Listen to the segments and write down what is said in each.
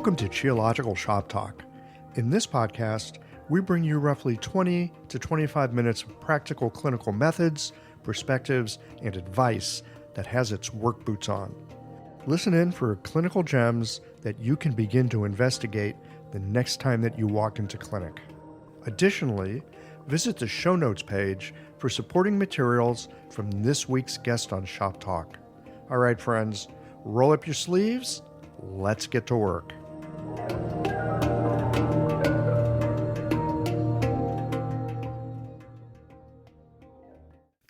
Welcome to Geological Shop Talk. In this podcast, we bring you roughly 20 to 25 minutes of practical clinical methods, perspectives, and advice that has its work boots on. Listen in for clinical gems that you can begin to investigate the next time that you walk into clinic. Additionally, visit the show notes page for supporting materials from this week's guest on Shop Talk. All right, friends, roll up your sleeves. Let's get to work.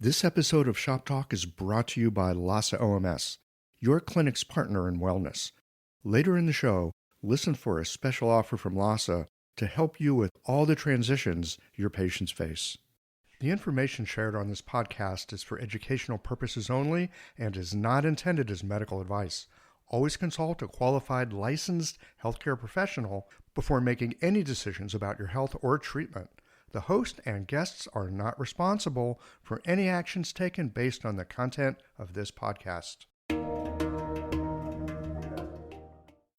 This episode of Shop Talk is brought to you by LASA OMS, your clinic's partner in wellness. Later in the show, listen for a special offer from LASA to help you with all the transitions your patients face. The information shared on this podcast is for educational purposes only and is not intended as medical advice. Always consult a qualified licensed healthcare professional before making any decisions about your health or treatment. The host and guests are not responsible for any actions taken based on the content of this podcast.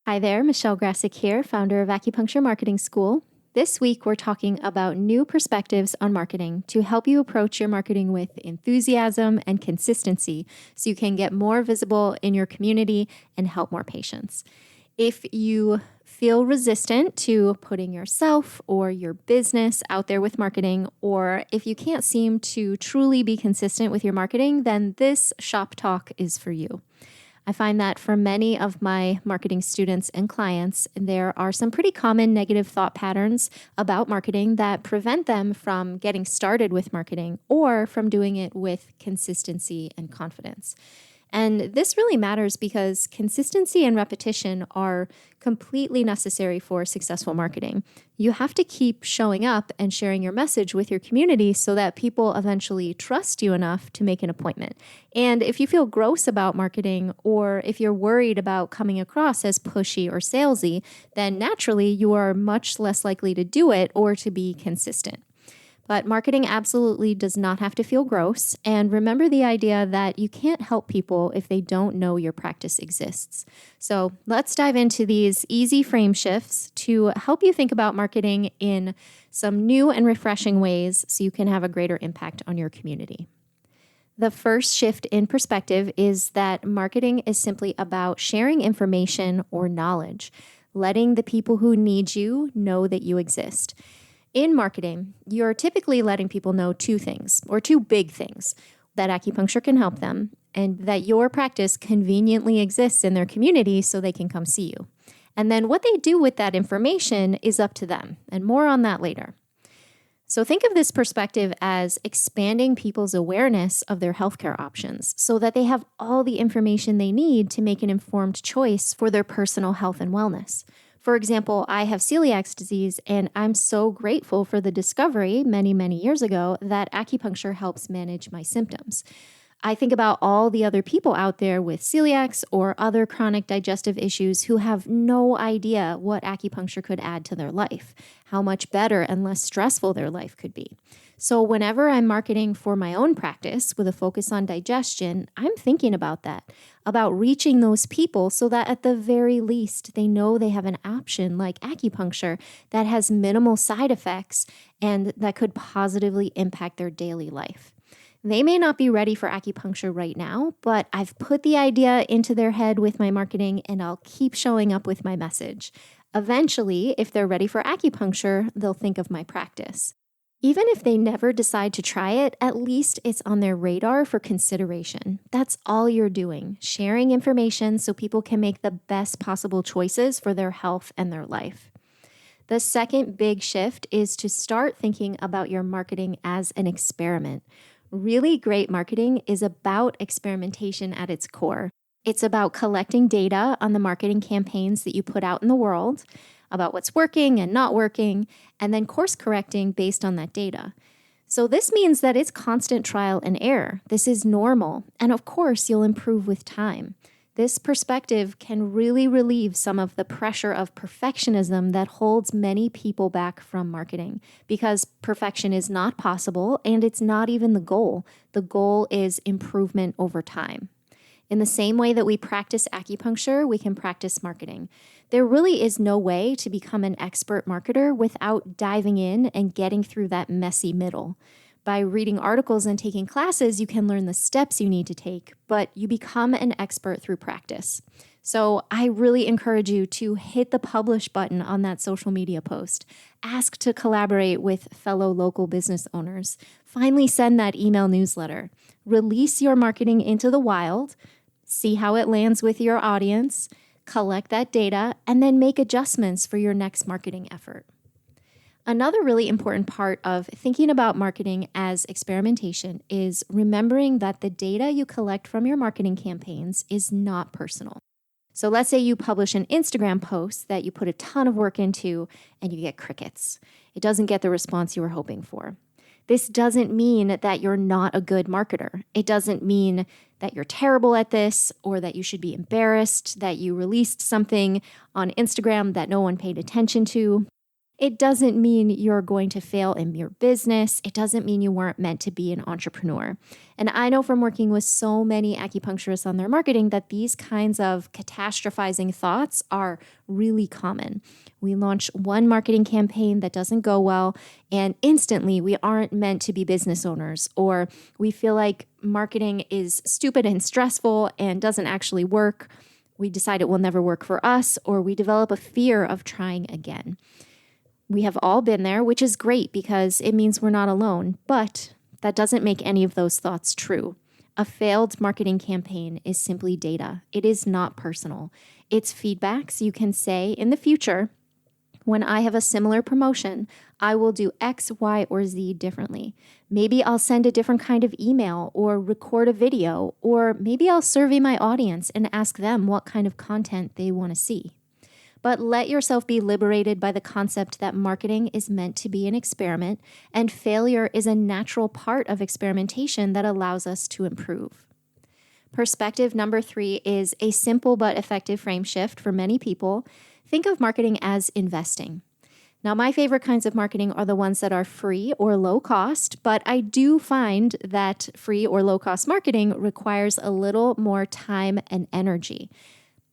Hi there, Michelle Grasek here, founder of Acupuncture Marketing School. This week, we're talking about new perspectives on marketing to help you approach your marketing with enthusiasm and consistency so you can get more visible in your community and help more patients. If you feel resistant to putting yourself or your business out there with marketing, or if you can't seem to truly be consistent with your marketing, then this Shop Talk is for you. I find that for many of my marketing students and clients, there are some pretty common negative thought patterns about marketing that prevent them from getting started with marketing or from doing it with consistency and confidence. And this really matters because consistency and repetition are completely necessary for successful marketing. You have to keep showing up and sharing your message with your community so that people eventually trust you enough to make an appointment. And if you feel gross about marketing, or if you're worried about coming across as pushy or salesy, then naturally you are much less likely to do it or to be consistent. But marketing absolutely does not have to feel gross. And remember the idea that you can't help people if they don't know your practice exists. So let's dive into these easy frame shifts to help you think about marketing in some new and refreshing ways so you can have a greater impact on your community. The first shift in perspective is that marketing is simply about sharing information or knowledge, letting the people who need you know that you exist. In marketing, you're typically letting people know two things, or two big things, that acupuncture can help them and that your practice conveniently exists in their community so they can come see you. And then what they do with that information is up to them, and more on that later. So think of this perspective as expanding people's awareness of their healthcare options so that they have all the information they need to make an informed choice for their personal health and wellness. For example, I have celiac disease, and I'm so grateful for the discovery many, many years ago that acupuncture helps manage my symptoms. I think about all the other people out there with celiac or other chronic digestive issues who have no idea what acupuncture could add to their life, how much better and less stressful their life could be. So whenever I'm marketing for my own practice with a focus on digestion, I'm thinking about that, about reaching those people so that at the very least, they know they have an option like acupuncture that has minimal side effects and that could positively impact their daily life. They may not be ready for acupuncture right now, but I've put the idea into their head with my marketing and I'll keep showing up with my message. Eventually, if they're ready for acupuncture, they'll think of my practice. Even if they never decide to try it, at least it's on their radar for consideration. That's all you're doing, sharing information so people can make the best possible choices for their health and their life. The second big shift is to start thinking about your marketing as an experiment. Really great marketing is about experimentation at its core. It's about collecting data on the marketing campaigns that you put out in the world, about what's working and not working, and then course correcting based on that data. So this means that it's constant trial and error. This is normal. And of course, you'll improve with time. This perspective can really relieve some of the pressure of perfectionism that holds many people back from marketing, because perfection is not possible and it's not even the goal. The goal is improvement over time. In the same way that we practice acupuncture, we can practice marketing. There really is no way to become an expert marketer without diving in and getting through that messy middle. By reading articles and taking classes, you can learn the steps you need to take, but you become an expert through practice. So I really encourage you to hit the publish button on that social media post. Ask to collaborate with fellow local business owners. Finally, send that email newsletter. Release your marketing into the wild. See how it lands with your audience. Collect that data, and then make adjustments for your next marketing effort. Another really important part of thinking about marketing as experimentation is remembering that the data you collect from your marketing campaigns is not personal. So let's say you publish an Instagram post that you put a ton of work into and you get crickets. It doesn't get the response you were hoping for. This doesn't mean that you're not a good marketer. It doesn't mean that you're terrible at this or that you should be embarrassed that you released something on Instagram that no one paid attention to. It doesn't mean you're going to fail in your business. It doesn't mean you weren't meant to be an entrepreneur. And I know from working with so many acupuncturists on their marketing that these kinds of catastrophizing thoughts are really common. We launch one marketing campaign that doesn't go well, and instantly we aren't meant to be business owners, or we feel like marketing is stupid and stressful and doesn't actually work. We decide it will never work for us, or we develop a fear of trying again. We have all been there, which is great because it means we're not alone, but that doesn't make any of those thoughts true. A failed marketing campaign is simply data. It is not personal. It's feedback, so you can say in the future, when I have a similar promotion, I will do X, Y, or Z differently. Maybe I'll send a different kind of email or record a video, or maybe I'll survey my audience and ask them what kind of content they want to see. But let yourself be liberated by the concept that marketing is meant to be an experiment, and failure is a natural part of experimentation that allows us to improve. Perspective number 3 is a simple but effective frame shift for many people. Think of marketing as investing. Now, my favorite kinds of marketing are the ones that are free or low cost, but I do find that free or low cost marketing requires a little more time and energy.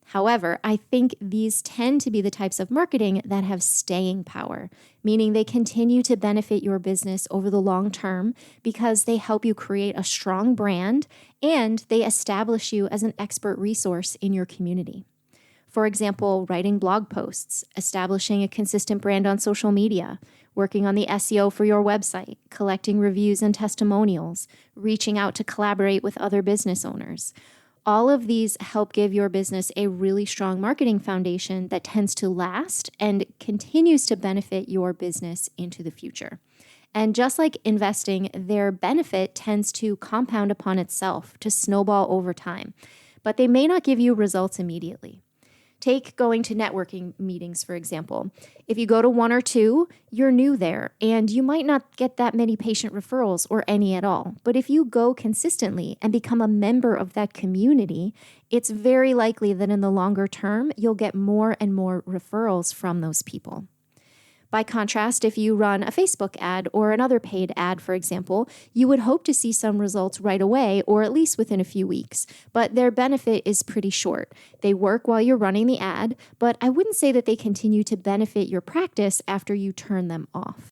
However, I think these tend to be the types of marketing that have staying power, meaning they continue to benefit your business over the long term because they help you create a strong brand and they establish you as an expert resource in your community. For example, writing blog posts, establishing a consistent brand on social media, working on the SEO for your website, collecting reviews and testimonials, reaching out to collaborate with other business owners. All of these help give your business a really strong marketing foundation that tends to last and continues to benefit your business into the future. And just like investing, their benefit tends to compound upon itself, to snowball over time, but they may not give you results immediately. Take going to networking meetings, for example. If you go to one or two, you're new there, and you might not get that many patient referrals or any at all. But if you go consistently and become a member of that community, it's very likely that in the longer term, you'll get more and more referrals from those people. By contrast, if you run a Facebook ad or another paid ad, for example, you would hope to see some results right away or at least within a few weeks, but their benefit is pretty short. They work while you're running the ad, but I wouldn't say that they continue to benefit your practice after you turn them off.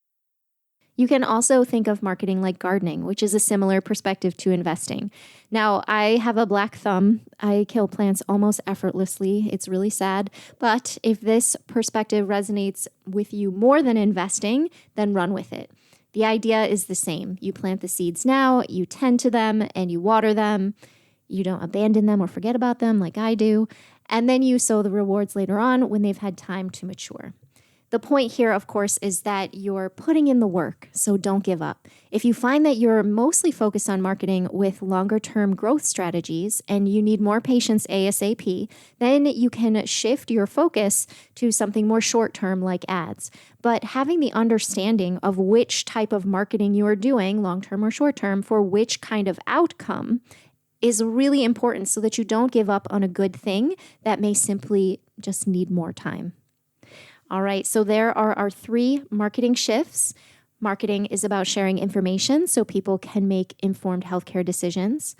You can also think of marketing like gardening, which is a similar perspective to investing. Now, I have a black thumb. I kill plants almost effortlessly. It's really sad. But if this perspective resonates with you more than investing, then run with it. The idea is the same. You plant the seeds now, you tend to them, and you water them. You don't abandon them or forget about them like I do. And then you sow the rewards later on when they've had time to mature. The point here, of course, is that you're putting in the work, so don't give up. If you find that you're mostly focused on marketing with longer-term growth strategies and you need more patience ASAP, then you can shift your focus to something more short-term like ads. But having the understanding of which type of marketing you are doing, long-term or short-term, for which kind of outcome is really important so that you don't give up on a good thing that may simply just need more time. All right, so there are our 3 marketing shifts. Marketing is about sharing information so people can make informed healthcare decisions.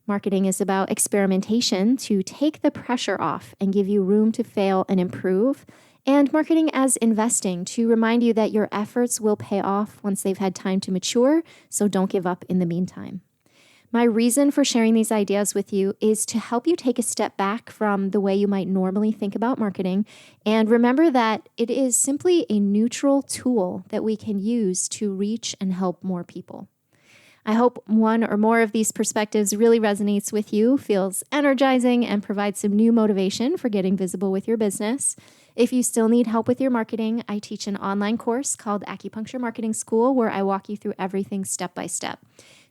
Marketing is about experimentation to take the pressure off and give you room to fail and improve. And marketing as investing to remind you that your efforts will pay off once they've had time to mature, so don't give up in the meantime. My reason for sharing these ideas with you is to help you take a step back from the way you might normally think about marketing and remember that it is simply a neutral tool that we can use to reach and help more people. I hope one or more of these perspectives really resonates with you, feels energizing, and provides some new motivation for getting visible with your business. If you still need help with your marketing, I teach an online course called Acupuncture Marketing School where I walk you through everything step by step.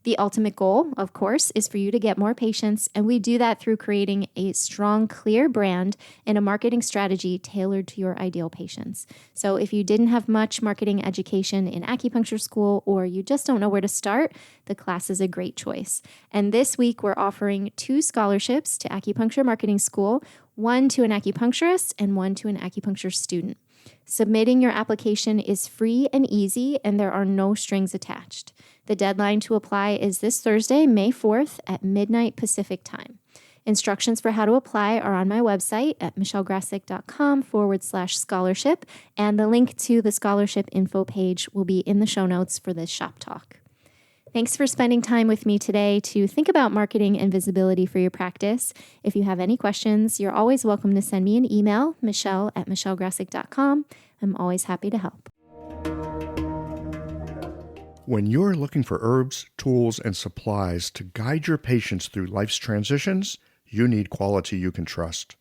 The ultimate goal, of course, is for you to get more patients, and we do that through creating a strong, clear brand and a marketing strategy tailored to your ideal patients. So if you didn't have much marketing education in acupuncture school or you just don't know where to start, the class is a great choice. And this week, we're offering 2 scholarships to Acupuncture Marketing School, one to an acupuncturist and one to an acupuncture student. Submitting your application is free and easy, and there are no strings attached. The deadline to apply is this Thursday, May 4th at midnight Pacific time. Instructions for how to apply are on my website at michellegrasek.com/scholarship, and the link to the scholarship info page will be in the show notes for this shop talk. Thanks for spending time with me today to think about marketing and visibility for your practice. If you have any questions, you're always welcome to send me an email, michelle@michellegrasek.com. I'm always happy to help. When you're looking for herbs, tools, and supplies to guide your patients through life's transitions, you need quality you can trust.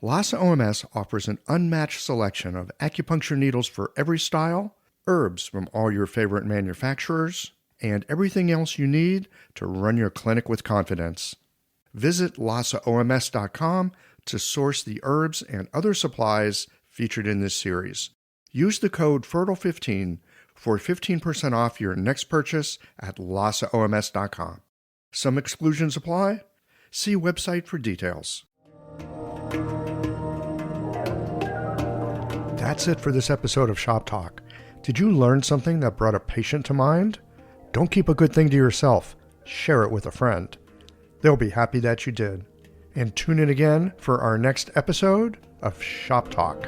Lhasa OMS offers an unmatched selection of acupuncture needles for every style, herbs from all your favorite manufacturers, and everything else you need to run your clinic with confidence. Visit LhasaOMS.com to source the herbs and other supplies featured in this series. Use the code FERTILE15 for 15% off your next purchase at LhasaOMS.com. Some exclusions apply. See website for details. That's it for this episode of Shop Talk. Did you learn something that brought a patient to mind? Don't keep a good thing to yourself. Share it with a friend. They'll be happy that you did. And tune in again for our next episode of Shop Talk.